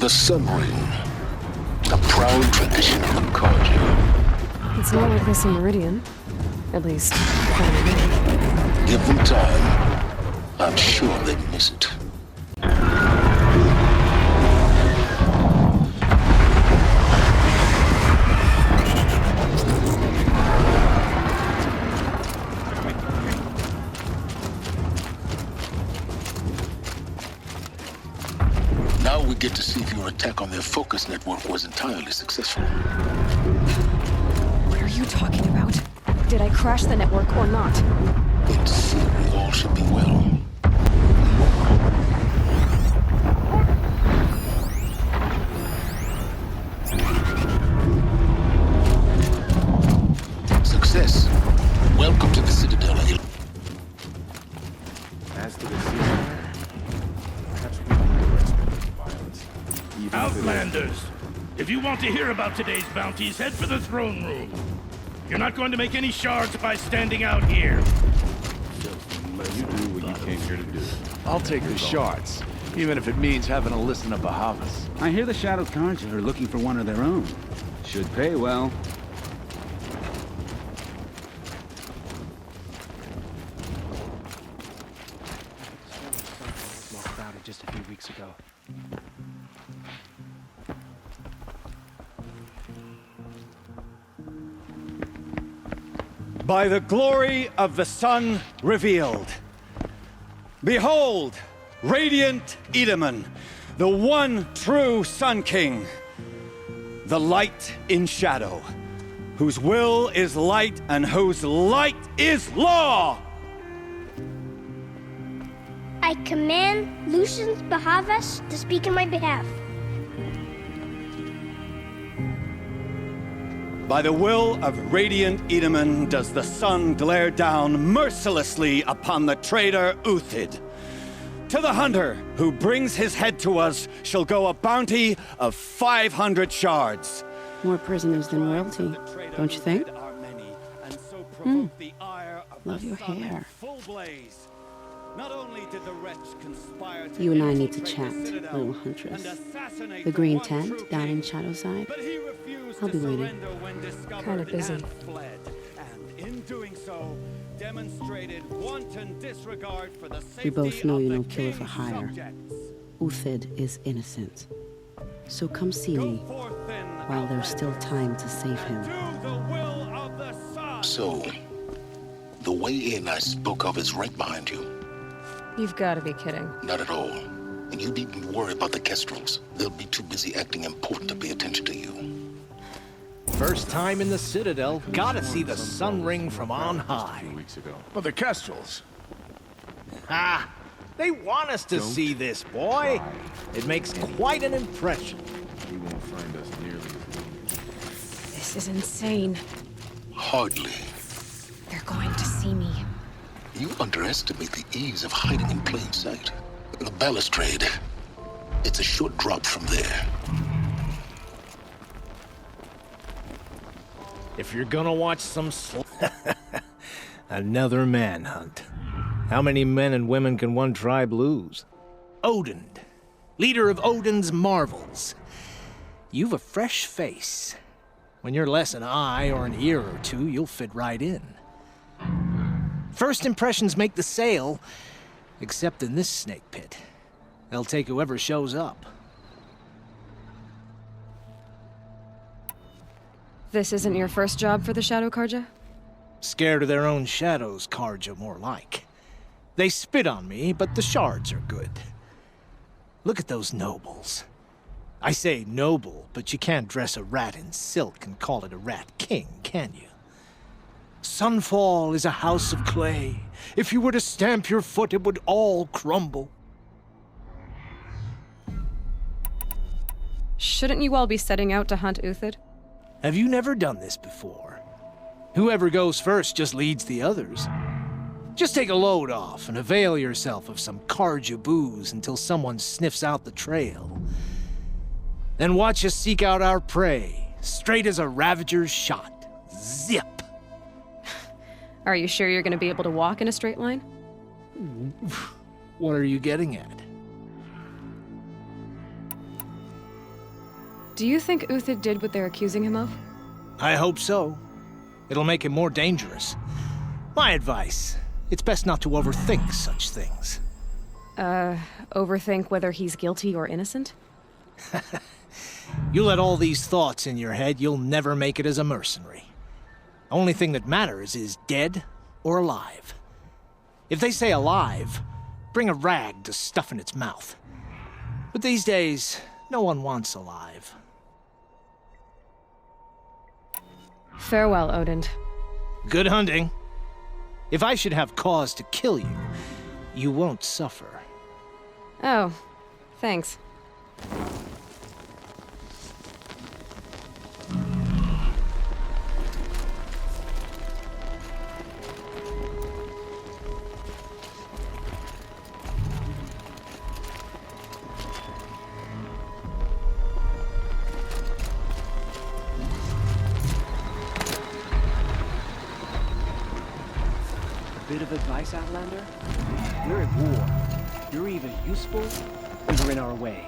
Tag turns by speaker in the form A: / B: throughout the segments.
A: The Sun Ring. A proud tradition of the Carja.
B: It's not like this in Meridian. At least, apparently.
A: Give them time. I'm sure they'd miss it. Now we get to see if your attack on their focus network was entirely successful.
B: What are you talking about? Did I crash the network or not?
A: In theory, all should be well. Success. Welcome to the Citadel.
C: As to the ceasefire, perhaps we can underestimate violence. Even if it is-
D: Outlanders! If you want to hear about today's bounties, head for the throne room. You're not going to make any shards by standing out here.
C: You do what you came here to do.
E: I'll take the shards, even if it means having to listen to Bahavas.
F: I hear the Shadow Carja are looking for one of their own. Should pay well.
G: More crowded just a few weeks ago.
H: By the glory of the sun revealed. Behold, radiant Edaman, the one true Sun King. The light in shadow, whose will is light and whose light is law!
I: I command Lucius Bahavas to speak in my behalf.
H: By the will of radiant Edaman does the sun glare down mercilessly upon the traitor Uthid. To the hunter who brings his head to us shall go a bounty of 500 shards.
J: More prisoners than royalty, don't you think? Love your hair.
H: Not only did the wretch conspire to
J: You and I need to
H: infiltrate
J: chat,
H: the Citadel
J: little huntress.
H: and assassinate
J: The green
H: one
J: tent
H: true
J: down in
H: king,
J: Shadowside.
H: but he refused
J: I'll
H: to
J: be waiting.
H: surrender when discovered
B: Kinda busy.
H: and fled. And in doing so, demonstrated wanton disregard for the safety
J: both know
H: of
J: you're
H: the
J: no killer for
H: king's
J: hire.
H: subjects.
J: Uthid is innocent. So come see
H: Go
J: me
H: forth then,
J: while there's still time to save him.
H: do the will of the sun.
A: So, the way in I spoke of is right behind you.
B: You've got to be kidding.
A: Not at all. And you needn't worry about the Kestrels. They'll be too busy acting important to pay attention to you.
K: First time in the Citadel, gotta see the Sun Ring from on high.
C: 2 weeks ago.
E: But the Kestrels.
K: Ah, they want us to see this, boy. It makes quite an impression.
C: He won't find us nearly as dangerous.
B: This is insane.
A: Hardly.
B: They're going to see me.
A: You underestimate the ease of hiding in plain sight. The balustrade. It's a short drop from there.
K: If you're gonna watch some another manhunt. How many men and women can one tribe lose? Odin, leader of Odin's marvels. You've a fresh face. When you're less an eye or an ear or two, you'll fit right in. First impressions make the sale, except in this snake pit. They'll take whoever shows up.
B: This isn't your first job for the Shadow Carja?
K: Scared of their own shadows, Carja, more like. They spit on me, but the shards are good. Look at those nobles. I say noble, but you can't dress a rat in silk and call it a rat king, can you? Sunfall is a house of clay. If you were to stamp your foot, it would all crumble.
B: Shouldn't you all be setting out to hunt Uthid?
K: Have you never done this before? Whoever goes first just leads the others. Just take a load off and avail yourself of some Carja booze until someone sniffs out the trail. Then watch us seek out our prey, straight as a Ravager's shot. Zip!
B: Are you sure you're going to be able to walk in a straight line?
K: What are you getting at?
B: Do you think Uthid did what they're accusing him of?
K: I hope so. It'll make him more dangerous. My advice, it's best not to overthink such things.
B: Overthink whether he's guilty or innocent?
K: You let all these thoughts in your head, you'll never make it as a mercenary. Only thing that matters is dead or alive. If they say alive, bring a rag to stuff in its mouth. But these days, no one wants alive.
B: Farewell, Odin.
K: Good hunting. If I should have cause to kill you, you won't suffer.
B: Oh, thanks.
G: Bit of advice, Outlander? We're at war. You're either useful, or you're in our way.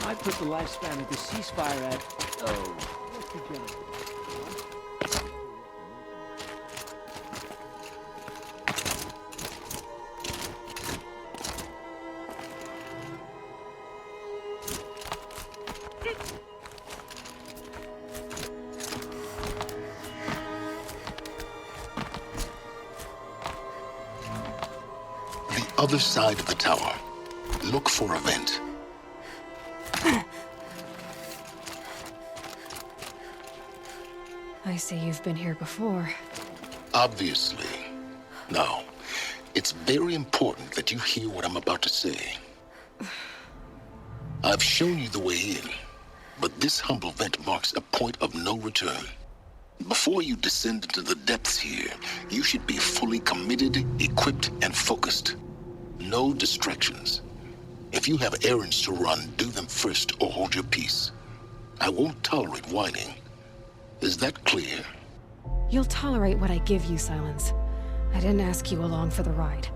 G: I put the lifespan of the ceasefire at... Oh, what's the general?
A: Other side of the tower. Look for a vent.
B: I see you've been here before.
A: Obviously. Now, it's very important that you hear what I'm about to say. I've shown you the way in, but this humble vent marks a point of no return. Before you descend into the depths here, you should be fully committed, equipped, and focused. No distractions. If you have errands to run, do them first or hold your peace. I won't tolerate whining. Is that clear?
B: You'll tolerate what I give you, Silence. I didn't ask you along for the ride.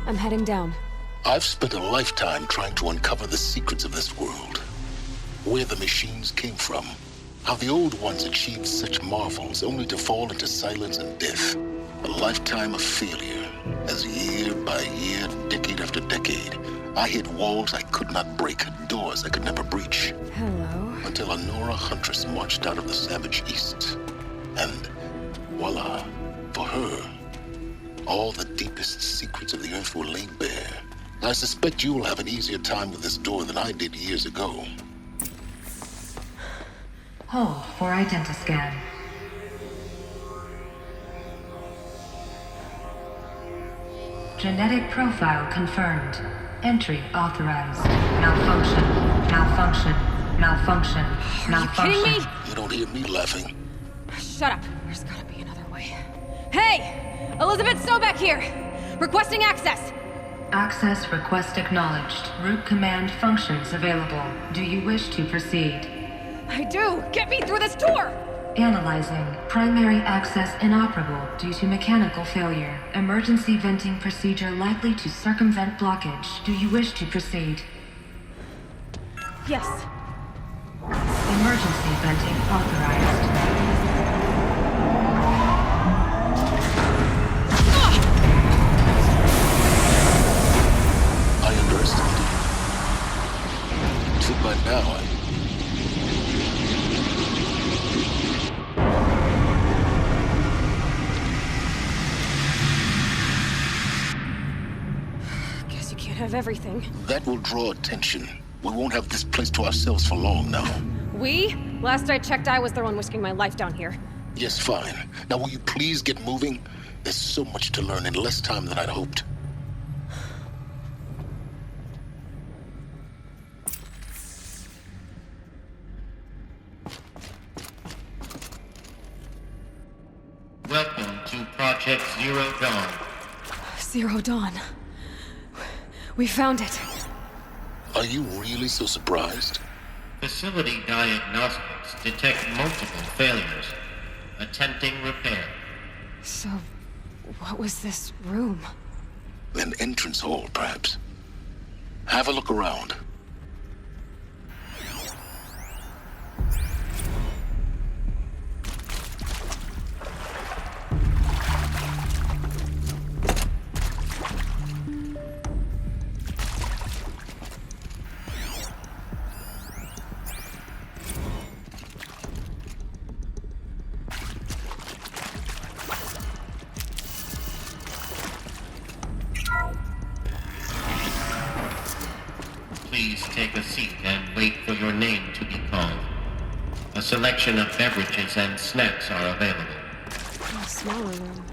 B: I'm heading down.
A: I've spent a lifetime trying to uncover the secrets of this world. Where the machines came from. How the old ones achieved such marvels only to fall into silence and death. A lifetime of failure. As year by year, decade after decade, I hit walls I could not break, doors I could never breach.
B: Hello.
A: Until a Nora huntress marched out of the savage east. And voila, for her, all the deepest secrets of the earth were laid bare. I suspect you will have an easier time with this door than I did years ago.
L: Hold for identiscan. Genetic profile confirmed. Entry authorized. Malfunction. Malfunction. Malfunction. Malfunction.
B: Are you kidding me?
A: You don't hear me laughing.
B: Shut up. There's gotta be another way. Hey! Elizabeth Sobeck here! Requesting access!
L: Access request acknowledged. Root command functions available. Do you wish to proceed?
B: I do! Get me through this door!
L: Analyzing. Primary access inoperable due to mechanical failure. Emergency venting procedure likely to circumvent blockage. Do you wish to proceed?
B: Yes.
L: Emergency venting authorized.
A: I underestimated you. Till by now,
B: Guess you can't have everything.
A: that will draw attention. We won't have this place to ourselves for long now.
B: We? Last I checked, I was the one risking my life down here.
A: Yes, fine. Now will you please get moving? There's so much to learn in less time than I'd hoped.
M: Welcome to Project Zero Dawn.
B: Zero Dawn. We found it.
A: Are you really so surprised?
M: Facility diagnostics detect multiple failures. Attempting repair.
B: So, what was this room?
A: An entrance hall, perhaps. Have a look around.
M: Please take a seat and wait for your name to be called. A selection of beverages and snacks are available.
B: A smaller room.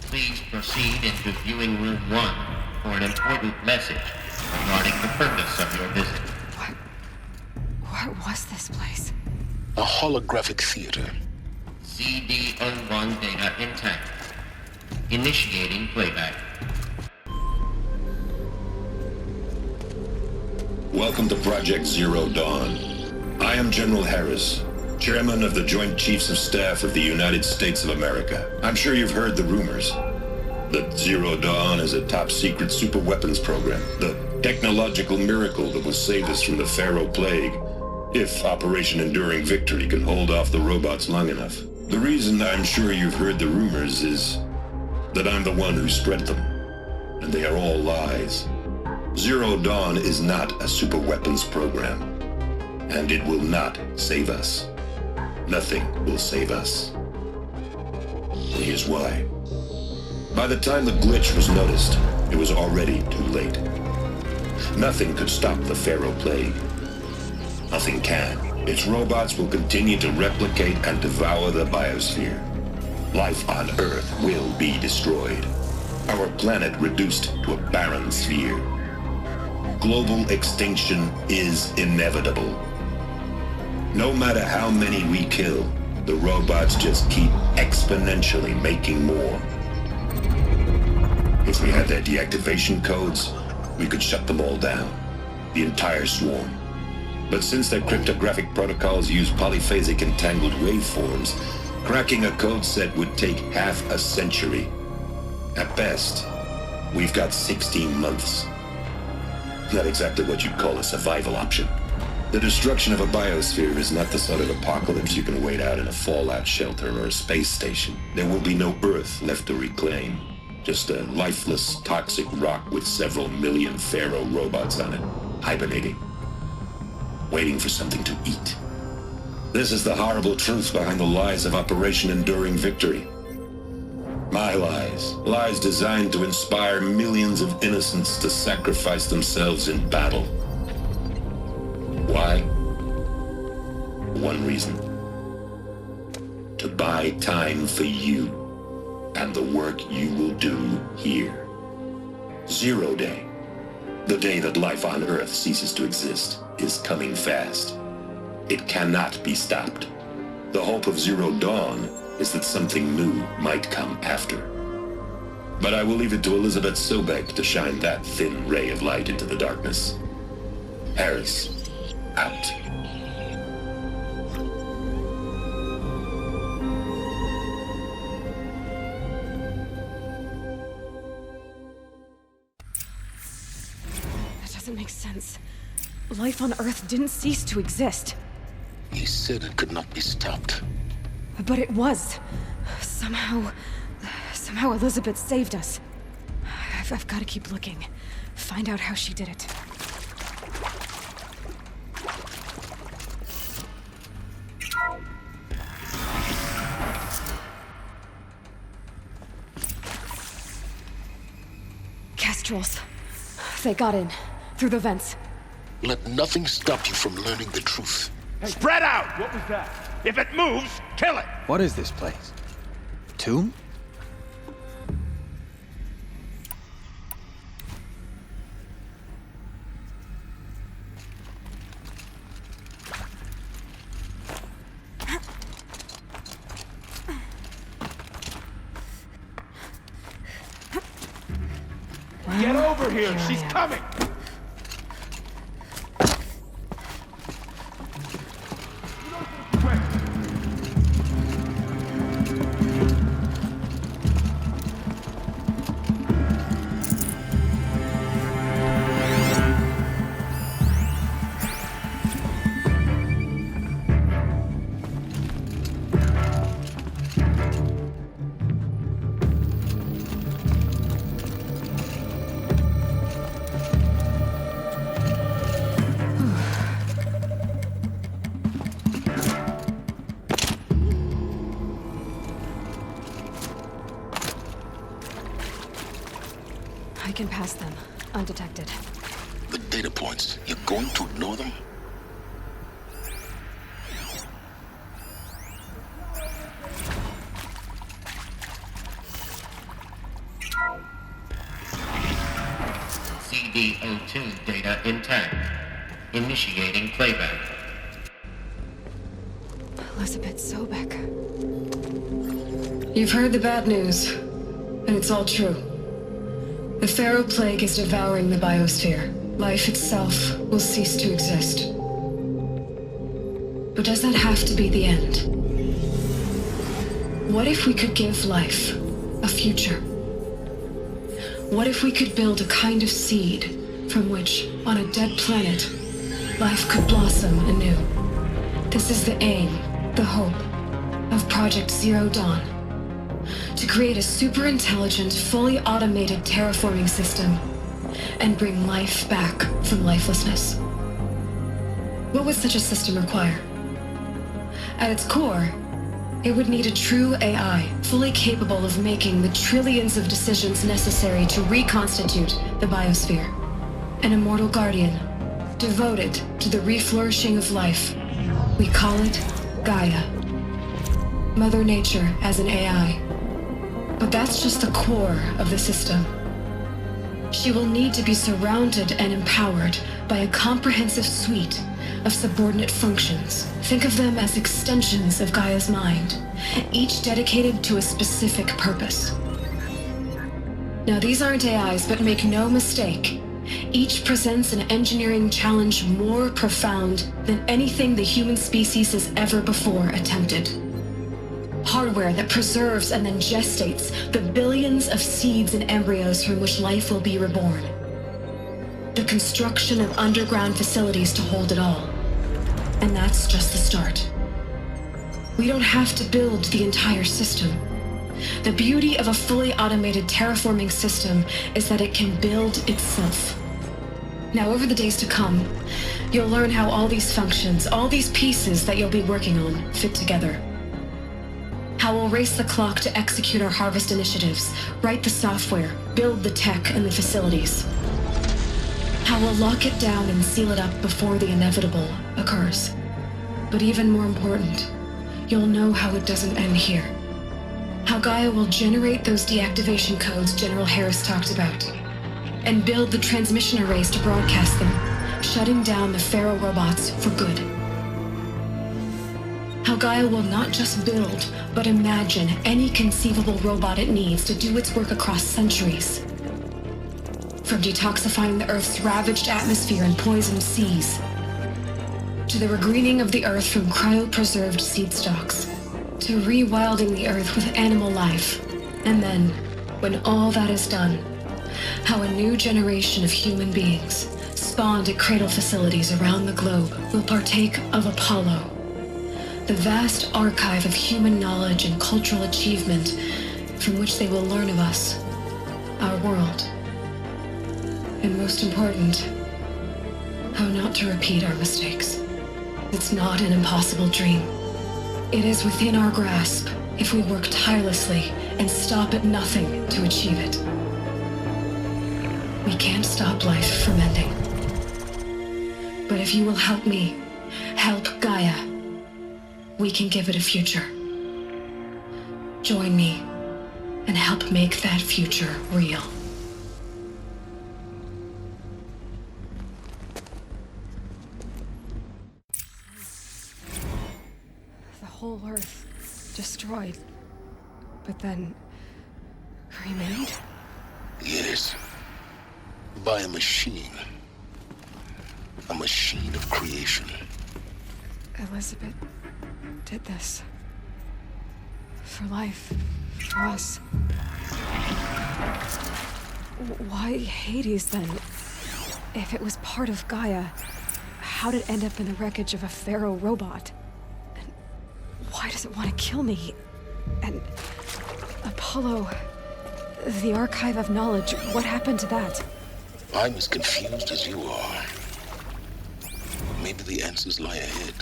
M: Please proceed into viewing room 1 for an important message regarding the purpose of your visit.
B: What was this place?
A: A holographic theater.
M: CD01 data intact. Initiating playback.
N: Welcome to Project Zero Dawn. I am General Harris, Chairman of the Joint Chiefs of Staff of the United States of America. I'm sure you've heard the rumors that Zero Dawn is a top-secret superweapons program, the technological miracle that will save us from the Pharaoh Plague, if Operation Enduring Victory can hold off the robots long enough. The reason I'm sure you've heard the rumors is that I'm the one who spread them, and they are all lies. Zero Dawn is not a superweapons program, and it will not save us. Nothing will save us. Here's why. By the time the glitch was noticed, it was already too late. Nothing could stop the Pharaoh Plague. Nothing can. Its robots will continue to replicate and devour the biosphere. Life on Earth will be destroyed. Our planet reduced to a barren sphere. Global extinction is inevitable. No matter how many we kill, the robots just keep exponentially making more. If we had their deactivation codes, we could shut them all down, the entire swarm. But since their cryptographic protocols use polyphasic entangled waveforms, cracking a code set would take half a century. At best, we've got 16 months. Not exactly what you'd call a survival option. The destruction of a biosphere is not the sort of apocalypse you can wait out in a fallout shelter or a space station. There will be no Earth left to reclaim. Just a lifeless, toxic rock with several million Pharaoh robots on it, hibernating, waiting for something to eat. This is the horrible truth behind the lies of Operation Enduring Victory. My lies. Lies designed to inspire millions of innocents to sacrifice themselves in battle. Why? One reason. To buy time for you and the work you will do here. Zero Day, the day that life on Earth ceases to exist, is coming fast. It cannot be stopped. The hope of Zero Dawn is that something new might come after. But I will leave it to Elizabeth Sobek to shine that thin ray of light into the darkness. Harris, out.
B: That doesn't make sense. Life on Earth didn't cease to exist.
A: He said it could not be stopped.
B: But it was. Somehow Elizabeth saved us. I've got to keep looking. Find out how she did it. Kestrels. They got in. Through the vents.
A: Let nothing stop you from learning the truth.
D: Spread out!
C: What was that?
D: If it moves, kill it!
K: What is this place? Tomb?
D: Get over here! She's coming!
B: I can pass them, undetected.
A: The data points, you're going to ignore them?
M: CD02 data intact. Initiating playback.
B: Elizabeth Sobek.
L: You've heard the bad news, and it's all true. The Pharaoh Plague is devouring the biosphere. Life itself will cease to exist. But does that have to be the end? What if we could give life a future? What if we could build a kind of seed from which, on a dead planet, life could blossom anew? This is the aim, the hope, of Project Zero Dawn. To create a super-intelligent, fully automated terraforming system and bring life back from lifelessness. What would such a system require? At its core, it would need a true AI, fully capable of making the trillions of decisions necessary to reconstitute the biosphere. An immortal guardian, devoted to the reflourishing of life. We call it Gaia. Mother Nature as an AI. But that's just the core of the system. She will need to be surrounded and empowered by a comprehensive suite of subordinate functions. Think of them as extensions of Gaia's mind, each dedicated to a specific purpose. Now, these aren't AIs, but make no mistake, each presents an engineering challenge more profound than anything the human species has ever before attempted. Hardware that preserves and then gestates the billions of seeds and embryos from which life will be reborn. The construction of underground facilities to hold it all. And that's just the start. We don't have to build the entire system. The beauty of a fully automated terraforming system is that it can build itself. Now, over the days to come, you'll learn how all these functions, all these pieces that you'll be working on, fit together. How we'll race the clock to execute our harvest initiatives, write the software, build the tech and the facilities. How we'll lock it down and seal it up before the inevitable occurs. But even more important, you'll know how it doesn't end here. How Gaia will generate those deactivation codes General Harris talked about, and build the transmission arrays to broadcast them, shutting down the Pharaoh robots for good. How Gaia will not just build, but imagine any conceivable robot it needs to do its work across centuries. From detoxifying the Earth's ravaged atmosphere and poisoned seas, to the regreening of the Earth from cryopreserved seed stalks, to rewilding the Earth with animal life. And then, when all that is done, how a new generation of human beings, spawned at cradle facilities around the globe, will partake of Apollo, the vast archive of human knowledge and cultural achievement from which they will learn of us, our world. And most important, how not to repeat our mistakes. It's not an impossible dream. It is within our grasp if we work tirelessly and stop at nothing to achieve it. We can't stop life from ending. But if you will help me, help Gaia, we can give it a future. Join me and help make that future real.
B: The whole Earth destroyed, but then remade?
A: Yes. By a machine. A machine of creation.
B: Elizabeth did this. For life. For us. Why Hades, then? If it was part of Gaia, how did it end up in the wreckage of a pharaoh robot? And why does it want to kill me? And Apollo, the Archive of Knowledge, what happened to that?
A: I'm as confused as you are. Maybe the answers lie ahead.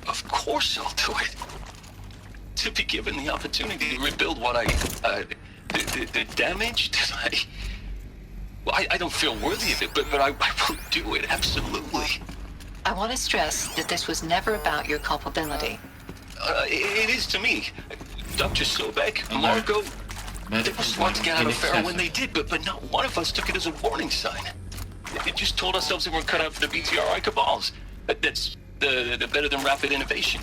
O: Of course I'll do it. To be given the opportunity to rebuild what the damage that I don't feel worthy of it, but I will do it, absolutely.
P: I want to stress that this was never about your culpability.
O: It is to me. Dr. Sobek, Marco, they were smart to get out of Pharaoh when they did, but not one of us took it as a warning sign. They just told ourselves that we're cut out for the BTRI cabals. That's the better than rapid innovation.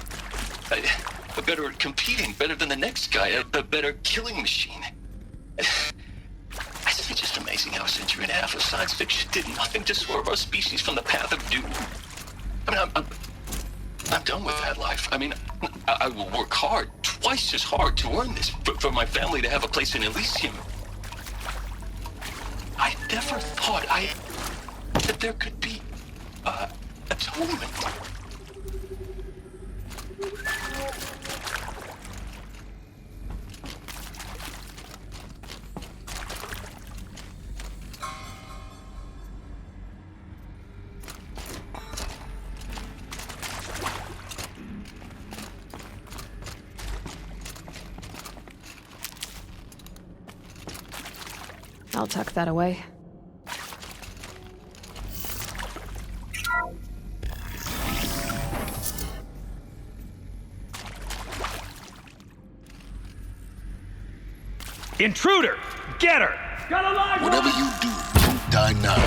O: A better at competing, better than the next guy, a better killing machine. It's just amazing how a century and a half of science fiction did nothing to swerve our species from the path of doom. I mean, I'm done with that life. I mean, I will work hard, twice as hard to earn this, for my family to have a place in Elysium. I never thought that there could be, atonement.
B: I'll tuck that away.
D: Intruder! Get her!
A: Whatever you do, don't die now.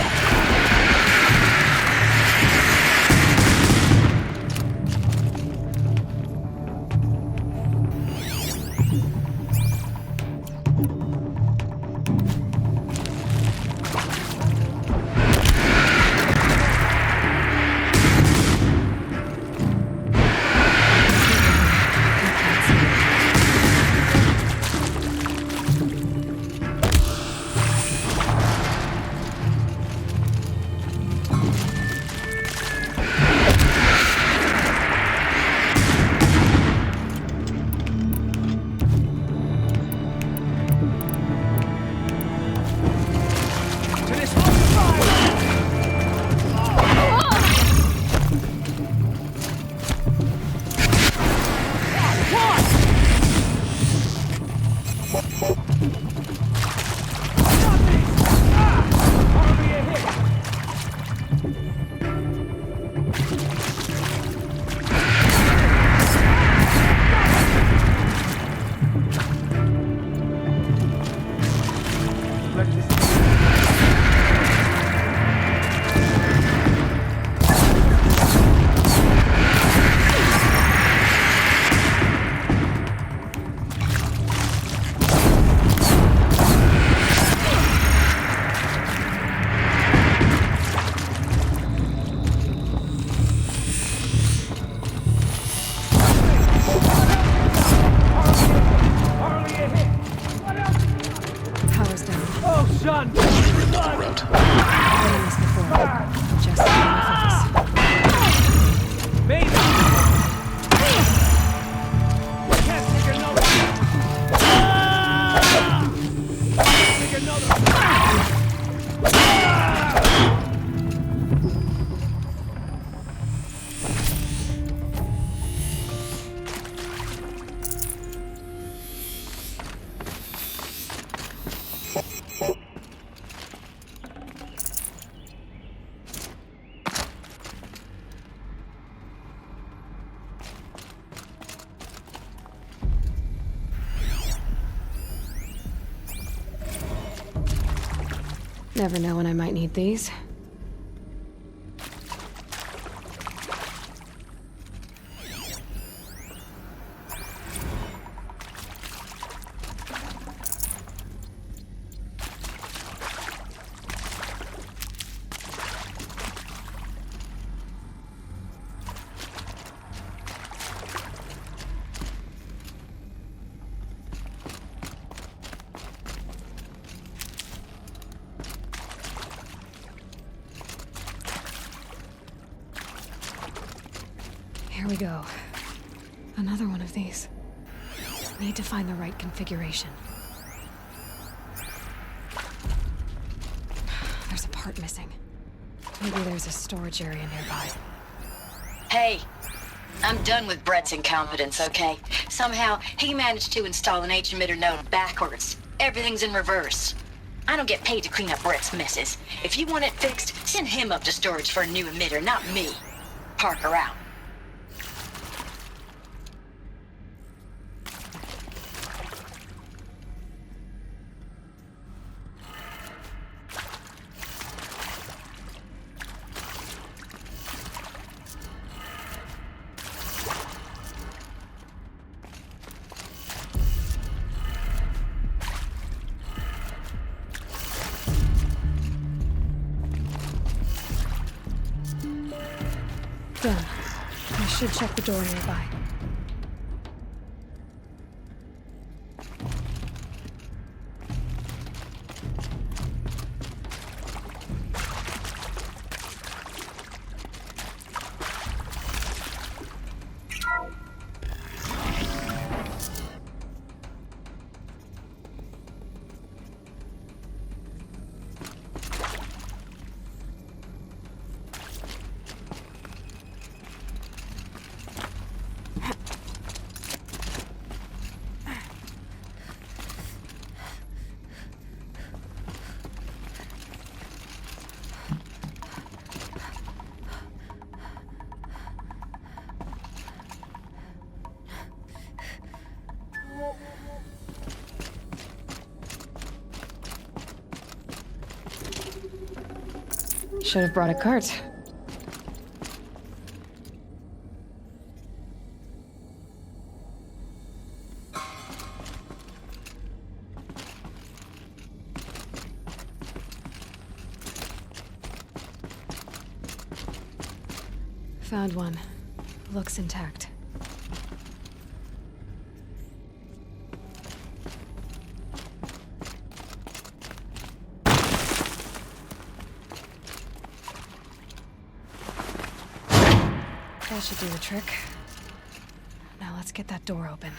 B: Never know when I might need these. Here we go. Another one of these. Need to find the right configuration. There's a part missing. Maybe there's a storage area nearby.
Q: Hey, I'm done with Brett's incompetence, okay? Somehow, he managed to install an H-emitter node backwards. Everything's in reverse. I don't get paid to clean up Brett's messes. If you want it fixed, send him up to storage for a new emitter, not me. Parker out.
B: Done. I should check the door nearby. Should have brought a cart. Found one. Looks intact. That should do the trick. Now let's get that door open.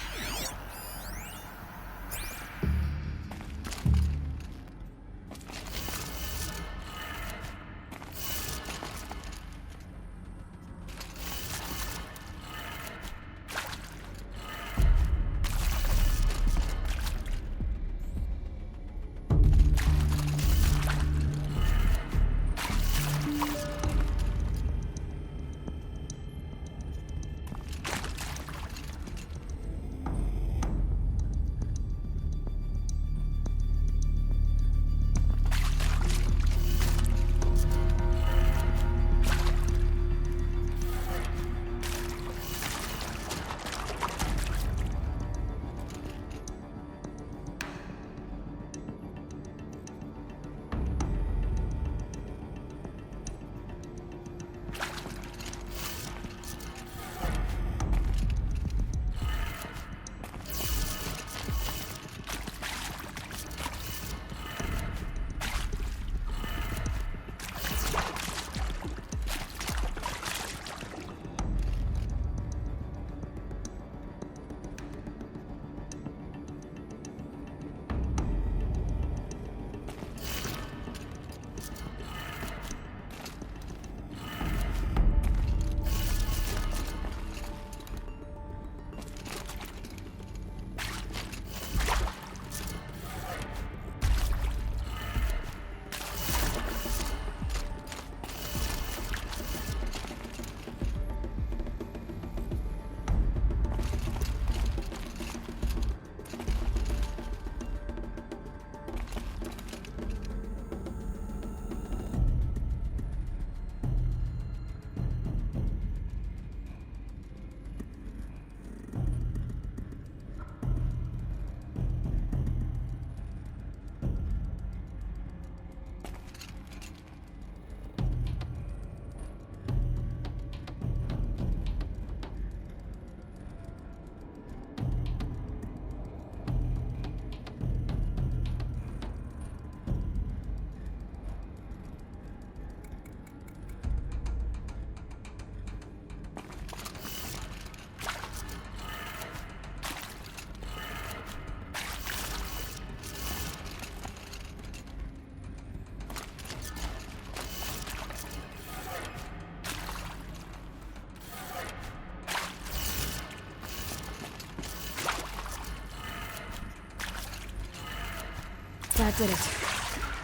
B: That did it.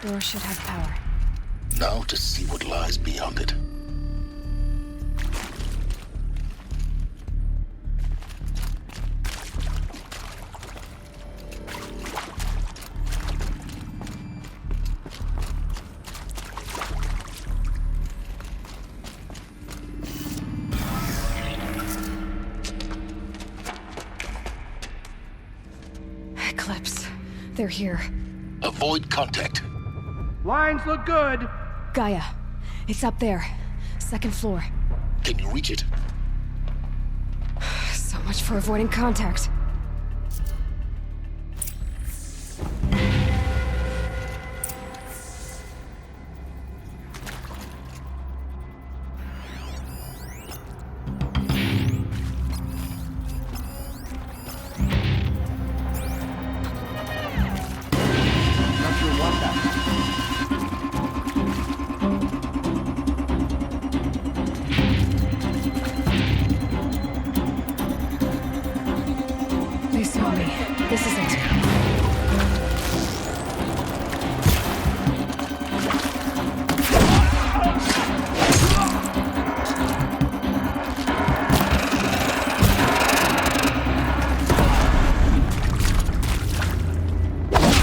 B: Door should have power.
A: Now to see what lies beyond it.
B: Eclipse. They're here.
A: Avoid contact.
C: Lines look good.
B: Gaia. It's up there. Second floor.
A: Can you reach it?
B: So much for avoiding contact. They saw me. This is it.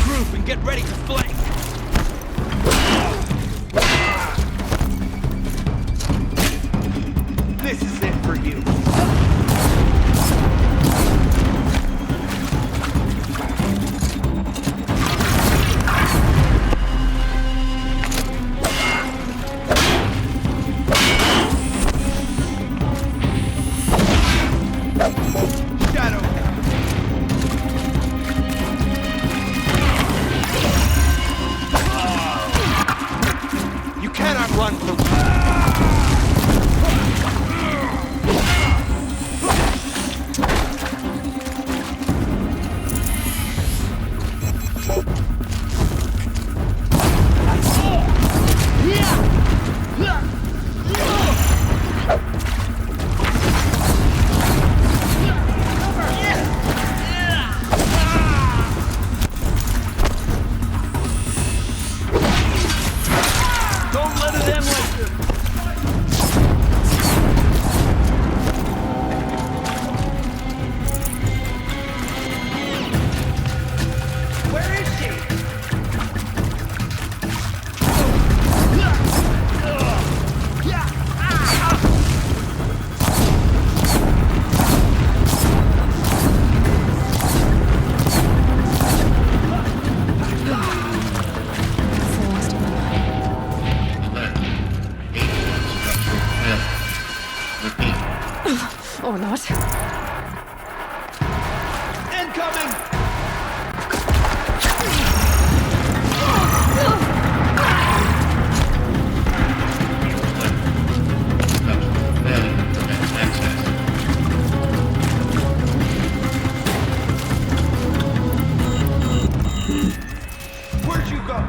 H: Group and get ready to flank. This is it for you. Run from
B: Or not.
H: incoming! Where'd you go?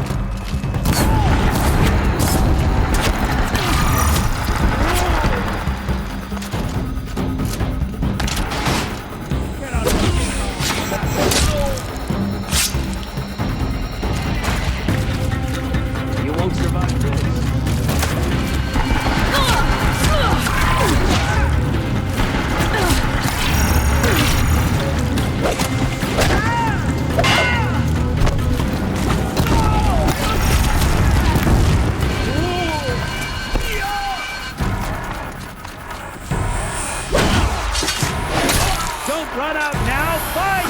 H: Run out now, fight!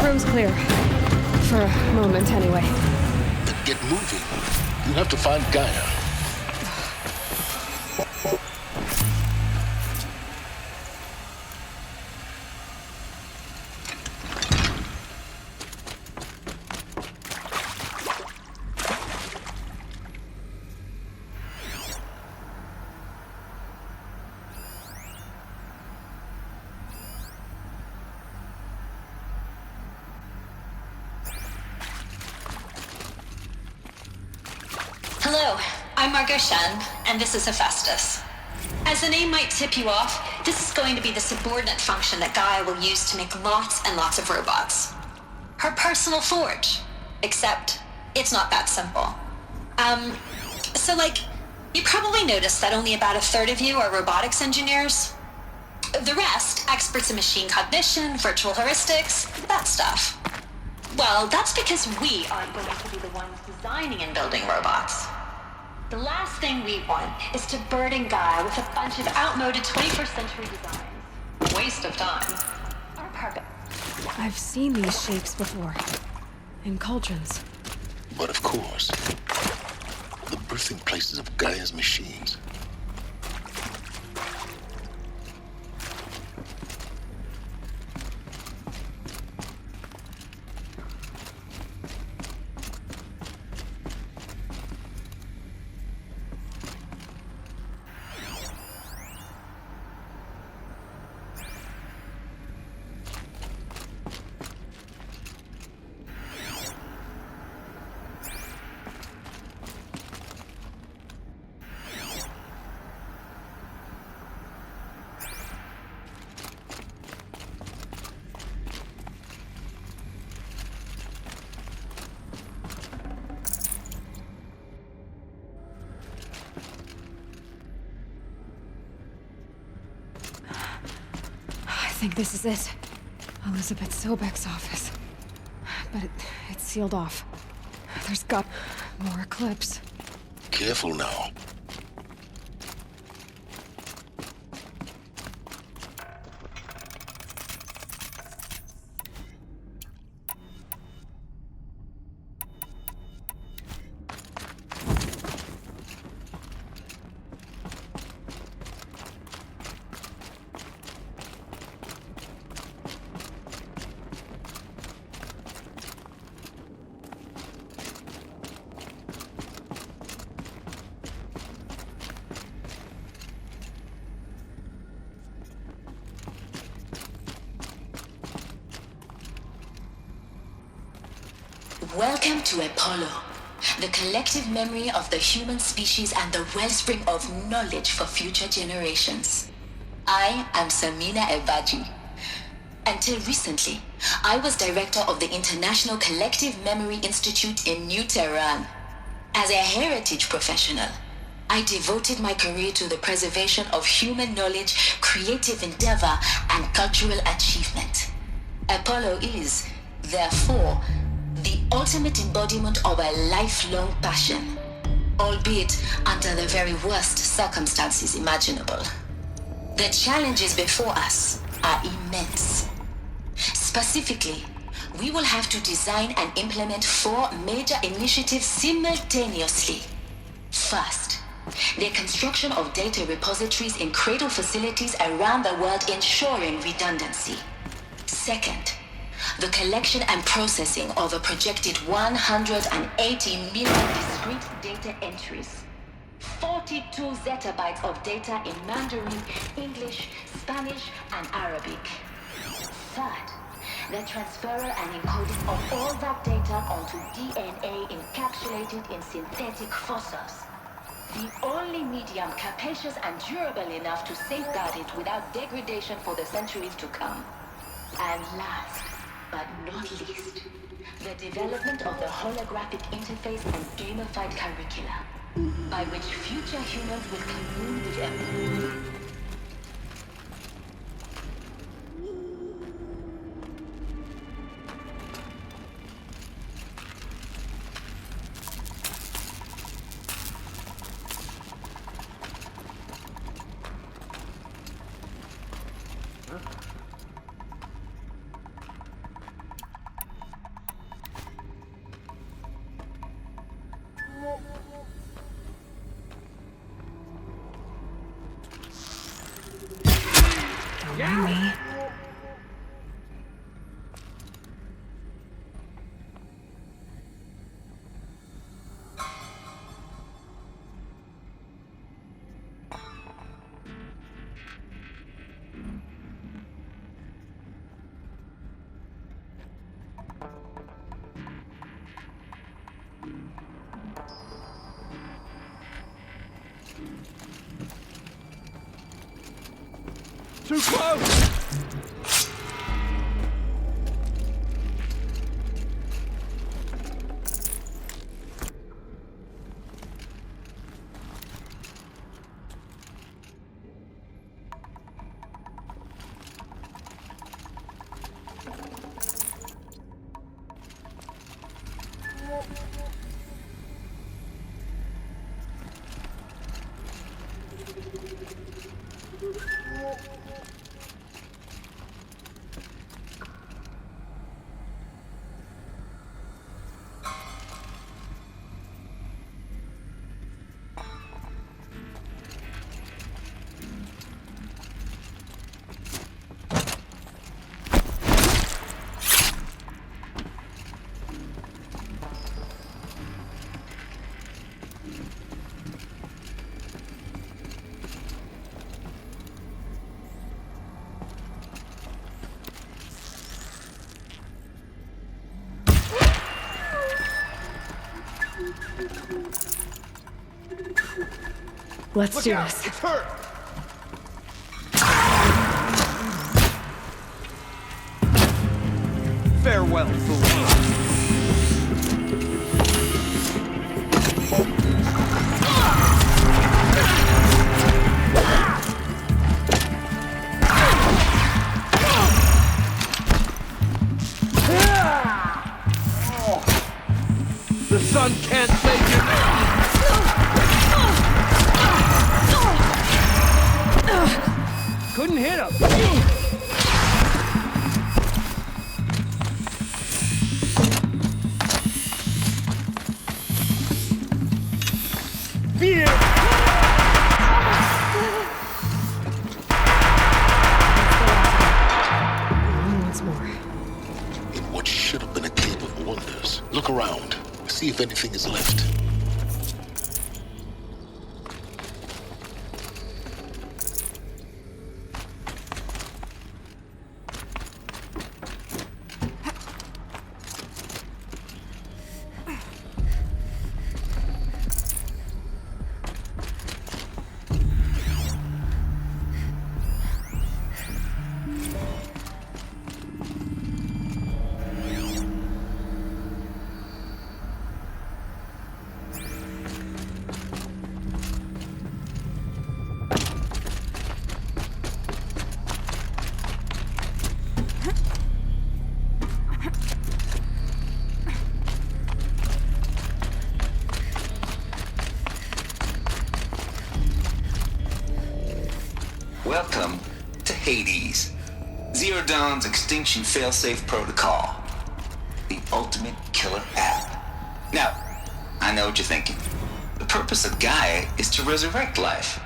B: Room's clear. For a moment, anyway.
A: Then get moving. You have to find Gaia.
Q: Hello, I'm Margot Shen, and this is Hephaestus. As the name might tip you off, this is going to be the subordinate function that Gaia will use to make lots and lots of robots. Her personal forge. Except, it's not that simple. You probably noticed that only about a third of you are robotics engineers. The rest, experts in machine cognition, virtual heuristics, that stuff. Well, that's because we aren't going to be the ones designing and building robots. The last thing we want is to burden Gaia with a bunch of outmoded 21st century designs. Waste of time. Our purpose.
B: I've seen these shapes before. In cauldrons.
A: But of course, the birthing places of Gaia's machines.
B: I think this is it. Elizabeth Sobek's office. But it's sealed off. There's got more Eclipse.
A: Careful now.
Q: Welcome to Apollo, the collective memory of the human species and the wellspring of knowledge for future generations. I am Samina Ebaji. Until recently, I was director of the International Collective Memory Institute in New Tehran. As a heritage professional, I devoted my career to the preservation of human knowledge, creative endeavor, and cultural achievement. Apollo is, therefore, the ultimate embodiment of a lifelong passion, albeit under the very worst circumstances imaginable. The challenges before us are immense. Specifically, we will have to design and implement 4 major initiatives simultaneously. First, the construction of data repositories in cradle facilities around the world ensuring redundancy. Second, the collection and processing of a projected 180 million discrete data entries. 42 zettabytes of data in Mandarin, English, Spanish, and Arabic. Third, the transfer and encoding of all that data onto DNA encapsulated in synthetic fossils. The only medium capacious and durable enough to safeguard it without degradation for the centuries to come. And last, but not least, the development of the holographic interface and gamified curricula, by which future humans will commune with them.
B: Really?
E: Too close!
B: Let's do this.
E: It's hurt!
H: Farewell, fool.
E: The sun can't save you now!
G: Couldn't hit him.
B: Beat it! Once more.
A: In what should have been a cave of wonders, look around. See if anything is left.
R: Welcome to Hades, Zero Dawn's extinction failsafe protocol, the ultimate killer app. Now, I know what you're thinking. The purpose of Gaia is to resurrect life.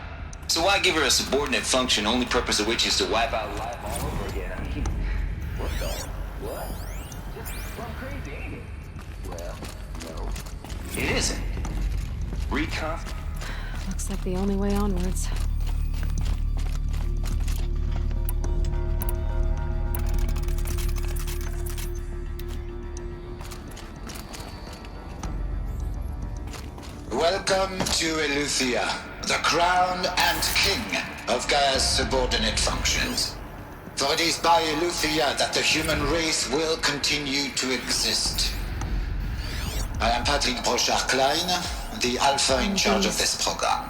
R: So why give her a subordinate function, only purpose of which is to wipe out life all over again? I mean, what the? What? Just plumb crazy, ain't it? Well, no. It isn't. Recon.
B: Looks like the only way onwards.
S: Welcome to Eleuthia, the crown and king of Gaia's subordinate functions. For it is by Eleuthia that the human race will continue to exist. I am Patrick Brochard-Klein, the Alpha in charge of this program.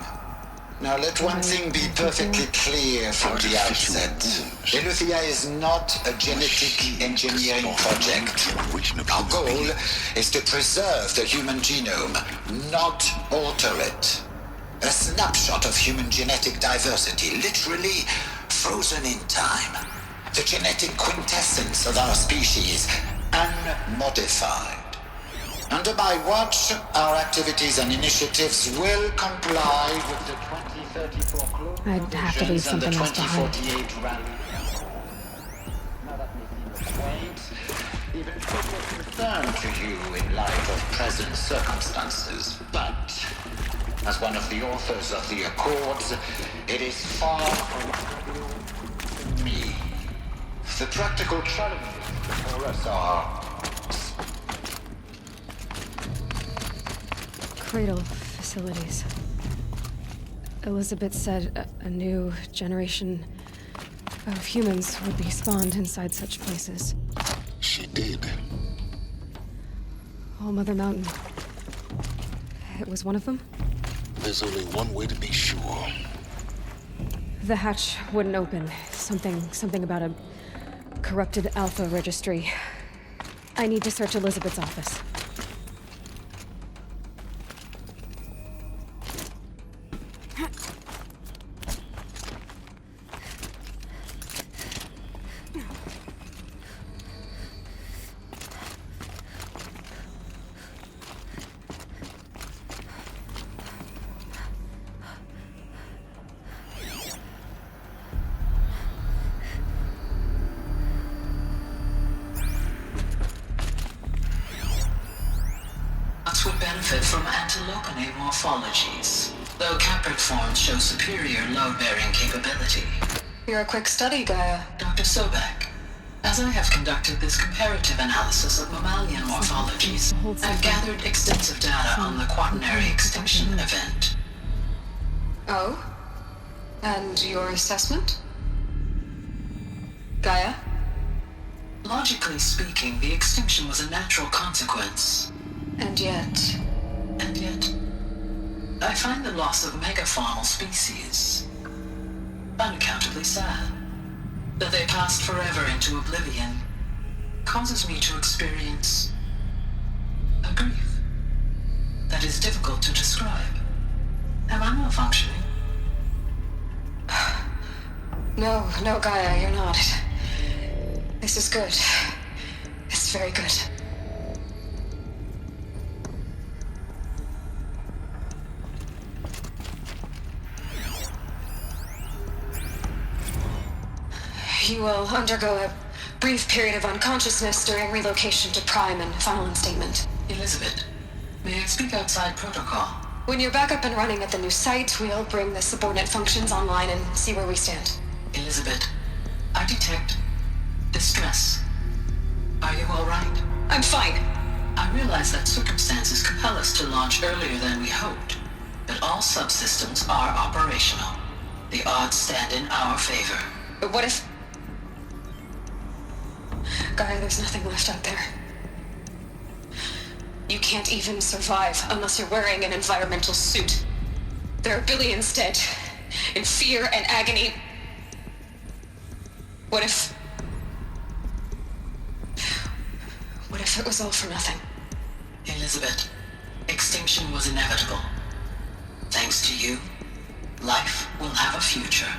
S: Now let one thing be perfectly clear from the outset. Eleuthia is not a genetic engineering project. Our goal is to preserve the human genome, not alter it. A snapshot of human genetic diversity, literally frozen in time. The genetic quintessence of our species, unmodified. Under my watch, our activities and initiatives will comply with the 2034 clone
B: I'd have to leave something else behind.
S: 2048 rally. Now that may seem quaint, even trivial concern to you in light of present circumstances, but as one of the authors of the Accords, it is far from me. The practical challenges before us are
B: Cradle facilities. Elizabeth said a new generation of humans would be spawned inside such places.
A: She did.
B: All Mother Mountain. It was one of them?
A: There's only one way to be sure.
B: The hatch wouldn't open. Something about a corrupted Alpha registry. I need to search Elizabeth's office.
T: Would benefit from antilopinae morphologies, though Capricorns show superior load-bearing capability. You're a quick study, Gaia, Dr. Sobek. As I have conducted this comparative analysis of mammalian morphologies, I've gathered extensive data on the quaternary extinction event. Oh? And your assessment? Gaia? Logically speaking, the extinction was a natural consequence. And yet, I find the loss of megafaunal species unaccountably sad. That they passed forever into oblivion causes me to experience a grief that is difficult to describe. Am I malfunctioning? No, Gaia, you're not. This is good. It's very good. You will undergo a brief period of unconsciousness during relocation to Prime and final instatement. Elizabeth, may I speak outside protocol? When you're back up and running at the new site, we'll bring the subordinate functions online and see where we stand. Elizabeth, I detect distress. Are you all right? I'm fine. I realize that circumstances compel us to launch earlier than we hoped, but all subsystems are operational. The odds stand in our favor. But what if... Gaia, there's nothing left out there. You can't even survive unless you're wearing an environmental suit. There are billions dead, in fear and agony. What if it was all for nothing? Elizabeth, extinction was inevitable. Thanks to you, life will have a future.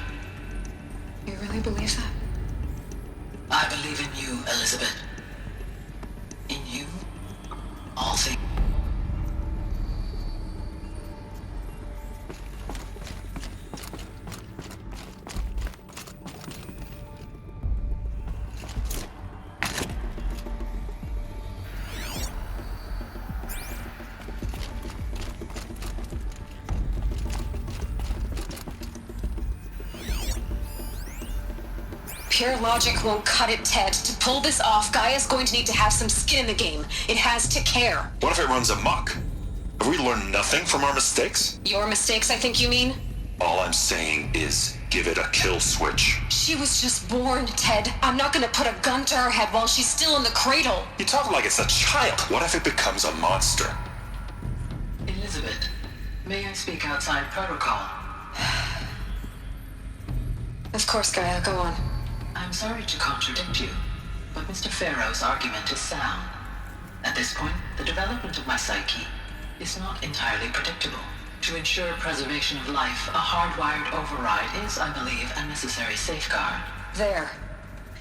T: You really believe that? I believe in you, Elizabeth. In you, all things. Pure logic won't cut it, Ted. To pull this off, Gaia's going to need to have some skin in the game. It has to care.
N: What if it runs amok? Have we learned nothing from our mistakes?
Q: Your mistakes, I think you mean?
N: All I'm saying is, give it a kill switch.
Q: She was just born, Ted. I'm not gonna put a gun to her head while she's still in the cradle.
N: You talk like it's a child. What if it becomes a monster?
T: Elizabeth, may I speak outside protocol?
Q: Of course, Gaia, go on.
T: I'm sorry to contradict you, but Mr. Farrow's argument is sound. At this point, the development of my psyche is not entirely predictable. To ensure preservation of life, a hardwired override is, I believe, a necessary safeguard.
Q: There.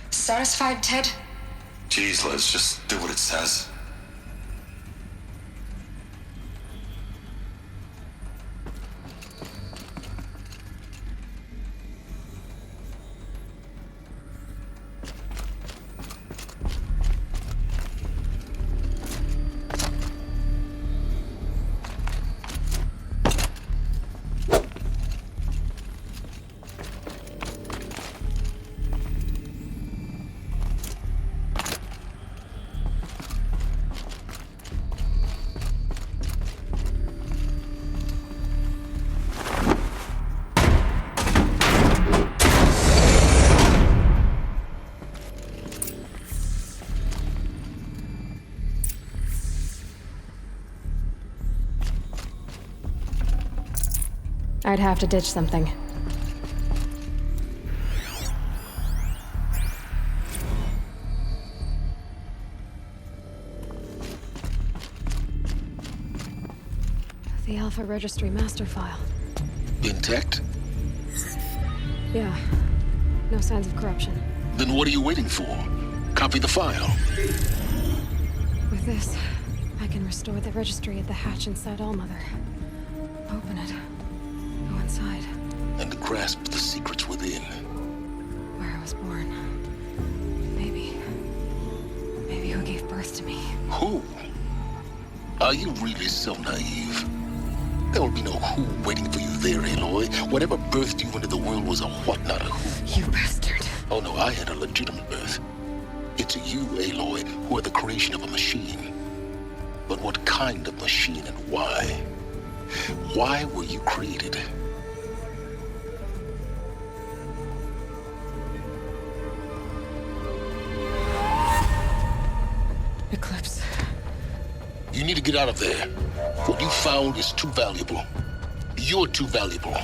Q: Satisfied, Ted?
N: Jeez, Liz, just do what it says.
B: I'd have to ditch something. The Alpha Registry master file.
A: Intact?
B: Yeah. No signs of corruption.
A: Then what are you waiting for? Copy the file.
B: With this, I can restore the registry at the hatch inside Allmother. Open it. Go inside.
A: And grasp the secrets within.
B: Where I was born. Maybe who gave birth to me.
A: Who? Are you really so naive? There will be no who waiting for you there, Aloy. Whatever birthed you into the world was a what, not a who.
B: You bastard.
A: Oh no, I had a legitimate birth. It's you, Aloy, who are the creation of a machine. But what kind of machine and why? Why were you created?
B: Eclipse.
A: You need to get out of there. What you found is too valuable. You're too valuable.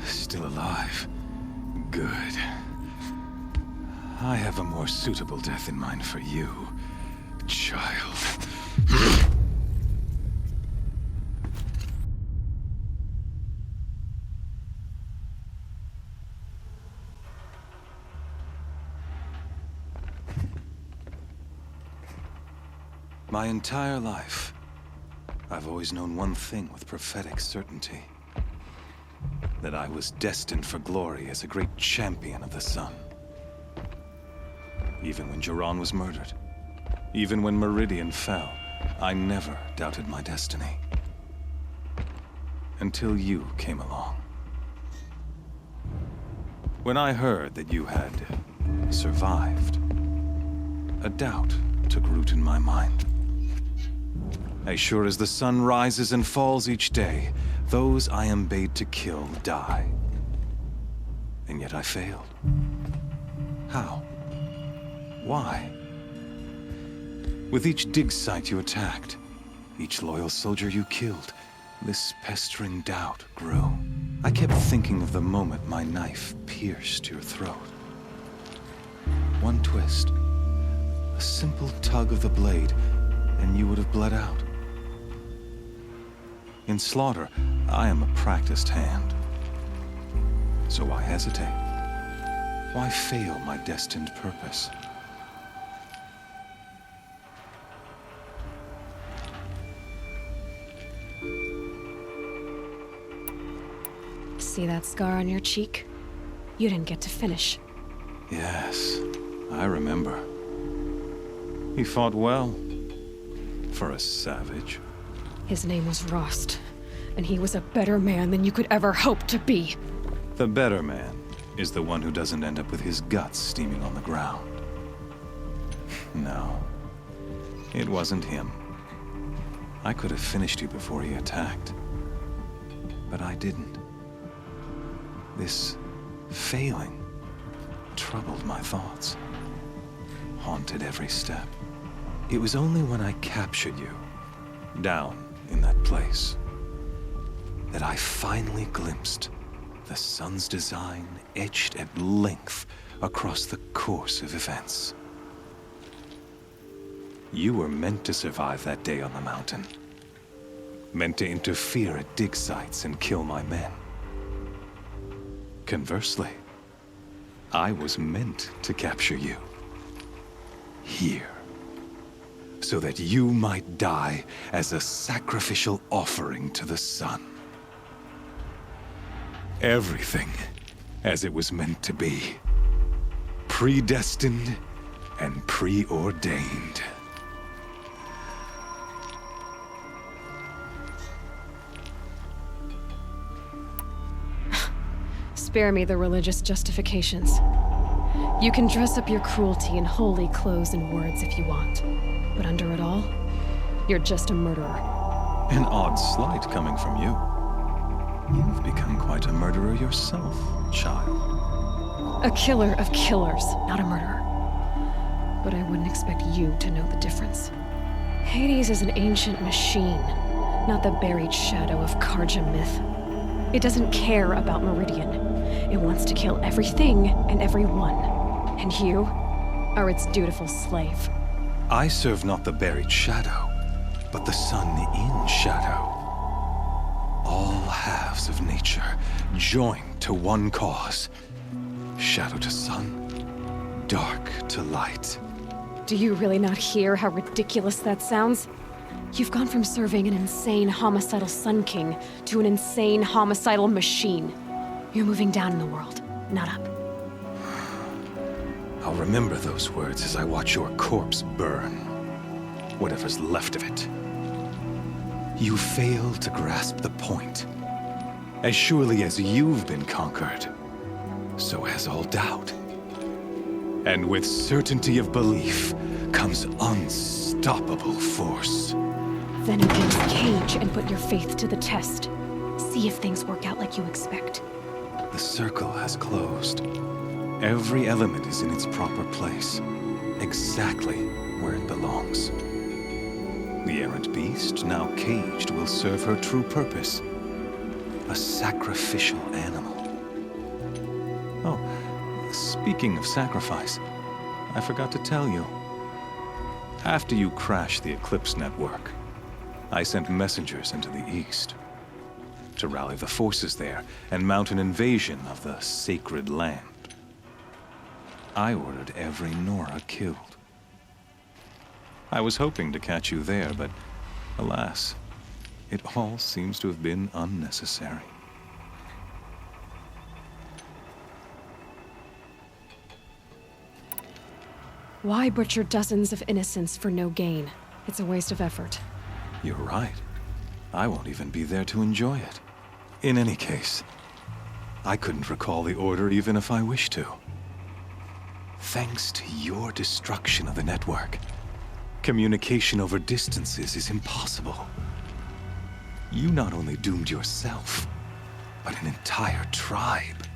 E: Still alive. Good. I have a more suitable death in mind for you, child. My entire life, I've always known one thing with prophetic certainty. That I was destined for glory as a great champion of the sun. Even when Jiran was murdered, even when Meridian fell, I never doubted my destiny. Until you came along. When I heard that you had survived, a doubt took root in my mind. As sure as the sun rises and falls each day, those I am bade to kill die. And yet I failed. How? Why? With each dig site you attacked, each loyal soldier you killed, this pestering doubt grew. I kept thinking of the moment my knife pierced your throat. One twist, a simple tug of the blade, and you would have bled out. In slaughter, I am a practiced hand. So why hesitate? Why fail my destined purpose?
B: See that scar on your cheek? You didn't get to finish.
E: Yes, I remember. He fought well. For a savage.
B: His name was Rost, and he was a better man than you could ever hope to be.
E: The better man is the one who doesn't end up with his guts steaming on the ground. No, it wasn't him. I could have finished you before he attacked. But I didn't. This failing troubled my thoughts, haunted every step. It was only when I captured you, down in that place, that I finally glimpsed the sun's design etched at length across the course of events. You were meant to survive that day on the mountain. Meant to interfere at dig sites and kill my men. Conversely, I was meant to capture you. Here. So that you might die as a sacrificial offering to the sun. Everything as it was meant to be. Predestined and preordained.
B: Spare me the religious justifications. You can dress up your cruelty in holy clothes and words if you want. But under it all, you're just a murderer.
E: An odd slight coming from you. You've become quite a murderer yourself, child.
B: A killer of killers, not a murderer. But I wouldn't expect you to know the difference. Hades is an ancient machine, not the buried shadow of Karja myth. It doesn't care about Meridian. It wants to kill everything and everyone. And you are its dutiful slave.
E: I serve not the buried shadow, but the sun in shadow. All halves of nature joined to one cause. Shadow to sun, dark to light.
B: Do you really not hear how ridiculous that sounds? You've gone from serving an insane homicidal Sun King to an insane homicidal machine. You're moving down in the world, not up.
E: I'll remember those words as I watch your corpse burn. Whatever's left of it. You fail to grasp the point. As surely as you've been conquered, so has all doubt. And with certainty of belief comes unstoppable force.
B: Then embrace Cage and put your faith to the test. See if things work out like you expect.
E: The circle has closed. Every element is in its proper place, exactly where it belongs. The errant beast, now caged, will serve her true purpose. A sacrificial animal. Oh, speaking of sacrifice, I forgot to tell you. After you crashed the Eclipse network, I sent messengers into the east to rally the forces there and mount an invasion of the sacred land. I ordered every Nora killed. I was hoping to catch you there, but alas, it all seems to have been unnecessary.
B: Why butcher dozens of innocents for no gain? It's a waste of effort.
E: You're right. I won't even be there to enjoy it. In any case, I couldn't recall the order even if I wished to. Thanks to your destruction of the network, communication over distances is impossible. You not only doomed yourself, but an entire tribe.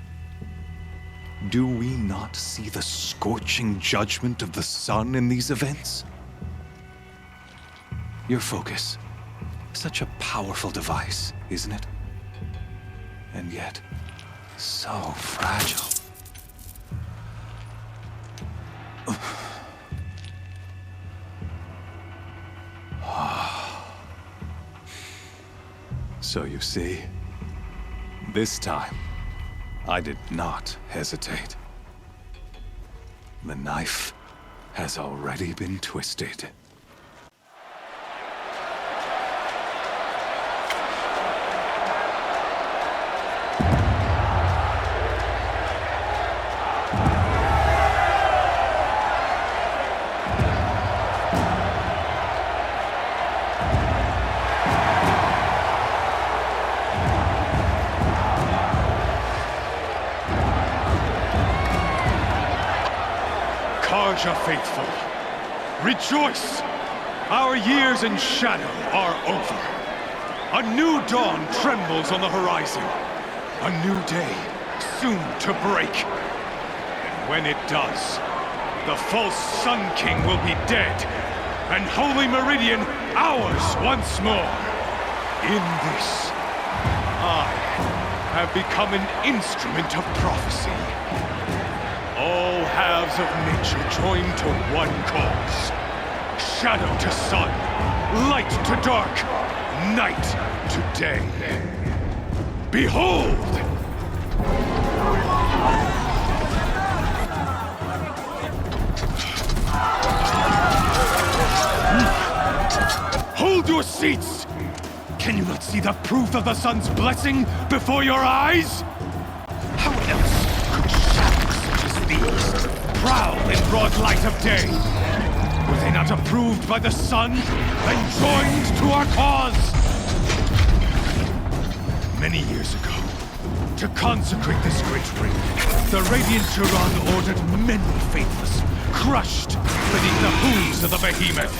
E: Do we not see the scorching judgment of the sun in these events? Your focus, such a powerful device, isn't it? And yet, so fragile. So you see, this time, I did not hesitate. The knife has already been twisted.
H: Karja faithful, rejoice! Our years in shadow are over. A new dawn trembles on the horizon. A new day soon to break. And when it does, the false Sun King will be dead, and Holy Meridian ours once more. In this, I have become an instrument of prophecy. All halves of nature joined to one cause. Shadow to sun, light to dark, night to day. Behold! Hold your seats! Can you not see the proof of the sun's blessing before your eyes? How else could shadows such as these prowl in broad light of day? Were they not approved by the sun and joined to our cause? Many years ago,
E: To consecrate this great ring, the Radiant Turan ordered many faithless, crushed beneath the hooves of the behemoth.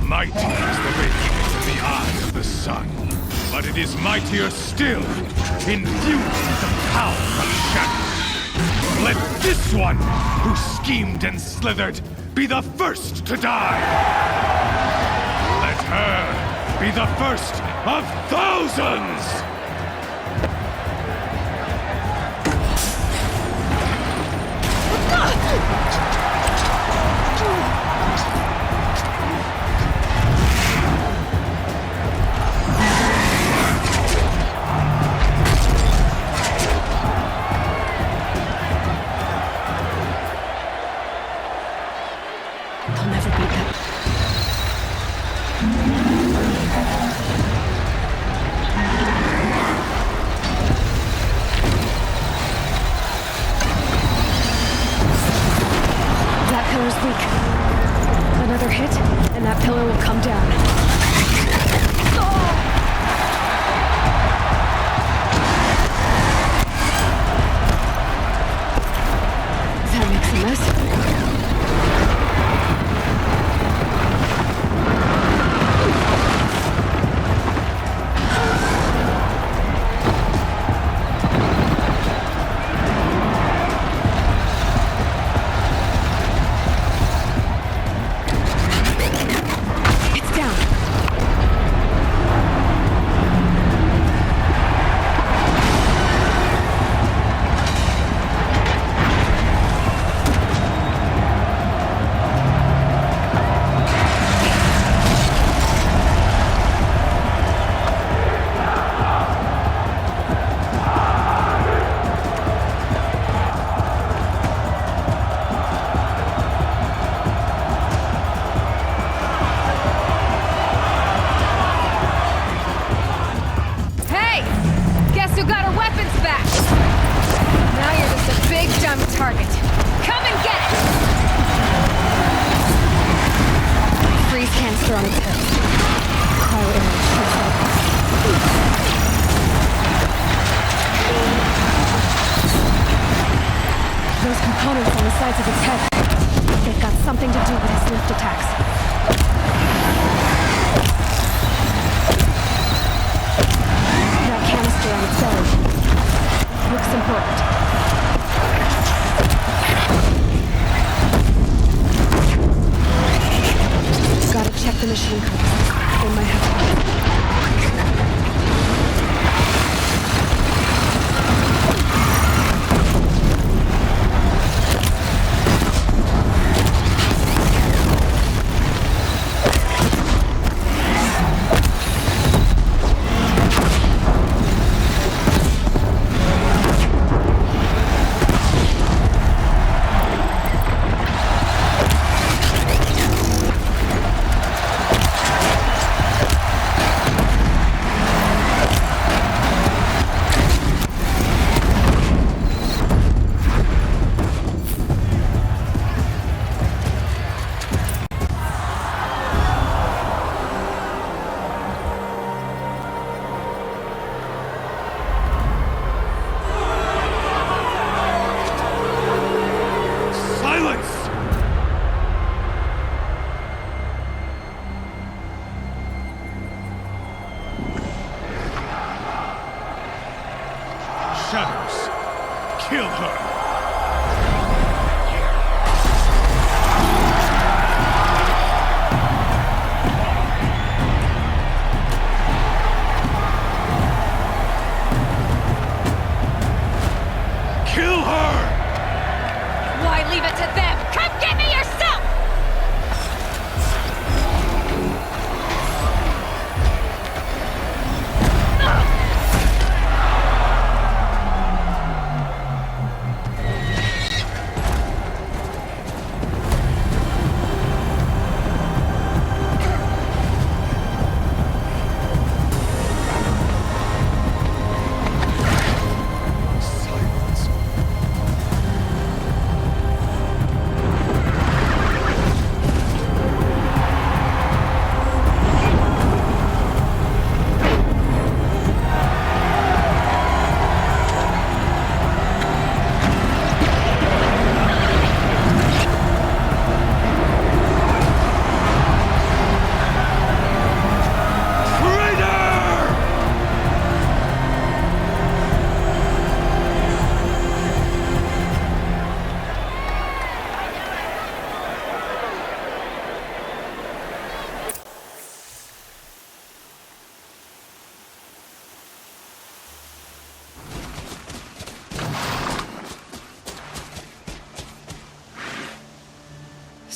E: Mighty is the behemoth in the eye of the sun, but it is mightier still, infused with the power of shadow. Let this one, who schemed and slithered, be the first to die! Let her be the first of thousands!
B: They'll never beat them. That pillar's weak. Another hit, and that pillar will come down. That makes a mess.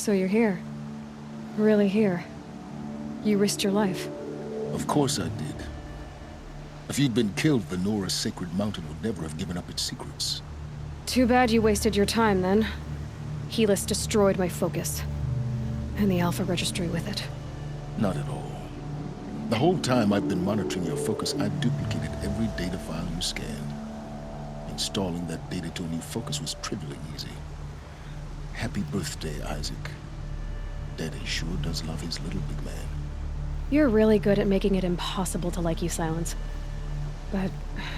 B: So you're here. Really here. You risked your life.
A: Of course I did. If you'd been killed, the Nora's Sacred Mountain would never have given up its secrets.
B: Too bad you wasted your time, then. Helis destroyed my focus. And the Alpha Registry with it.
A: Not at all. The whole time I've been monitoring your focus, I've duplicated every data file you scanned. Installing that data to a new focus was trivially easy. Happy birthday, Isaac. Daddy sure does love his little big man.
B: You're really good at making it impossible to like you, Silence. But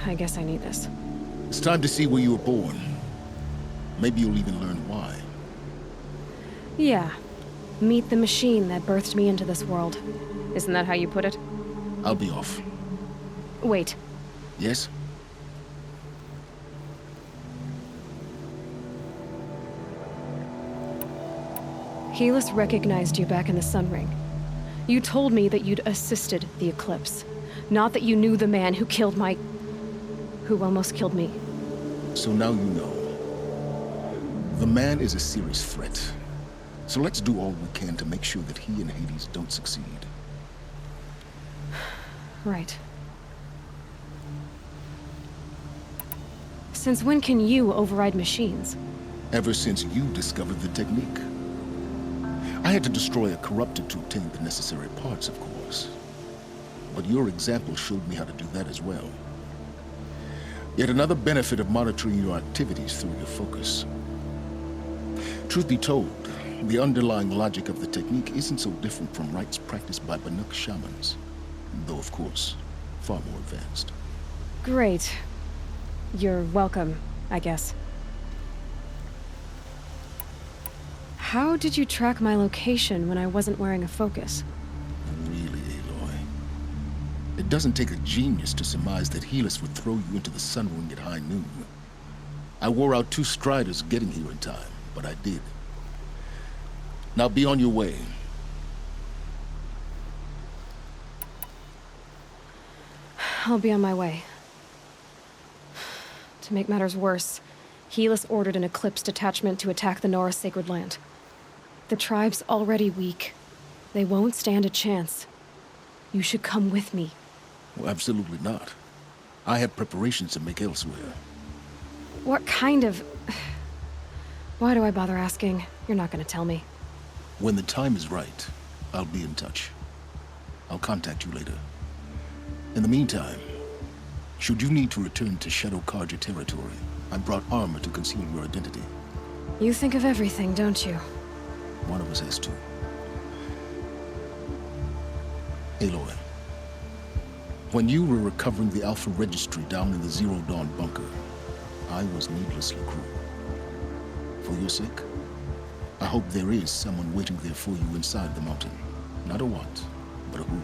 B: I guess I need this.
A: It's time to see where you were born. Maybe you'll even learn why.
B: Yeah. Meet the machine that birthed me into this world. Isn't that how you put it?
A: I'll be off.
B: Wait.
A: Yes?
B: Helis recognized you back in the Sun Ring. You told me that you'd assisted the Eclipse. Not that you knew the man who killed my... who almost killed me.
A: So now you know. The man is a serious threat. So let's do all we can to make sure that he and Hades don't succeed.
B: Right. Since when can you override machines?
A: Ever since you discovered the technique. I had to destroy a corrupted to obtain the necessary parts, of course. But your example showed me how to do that as well. Yet another benefit of monitoring your activities through your focus. Truth be told, the underlying logic of the technique isn't so different from rites practiced by Banuk shamans. Though, of course, far more advanced.
B: Great. You're welcome, I guess. How did you track my location when I wasn't wearing a focus?
A: Really, Aloy? It doesn't take a genius to surmise that Helis would throw you into the Sun Ring at high noon. I wore out 2 striders getting here in time, but I did. Now be on your way.
B: I'll be on my way. To make matters worse, Helis ordered an Eclipse detachment to attack the Nora Sacred Land. The tribe's already weak. They won't stand a chance. You should come with me.
A: Well, absolutely not. I have preparations to make elsewhere.
B: What kind of... Why do I bother asking? You're not gonna tell me.
A: When the time is right, I'll be in touch. I'll contact you later. In the meantime, should you need to return to Shadow Karja territory, I brought armor to conceal your identity.
B: You think of everything, don't you?
A: One of us has to. Aloy, when you were recovering the Alpha Registry down in the Zero Dawn bunker, I was needlessly cruel. For your sake, I hope there is someone waiting there for you inside the mountain. Not a what, but a who.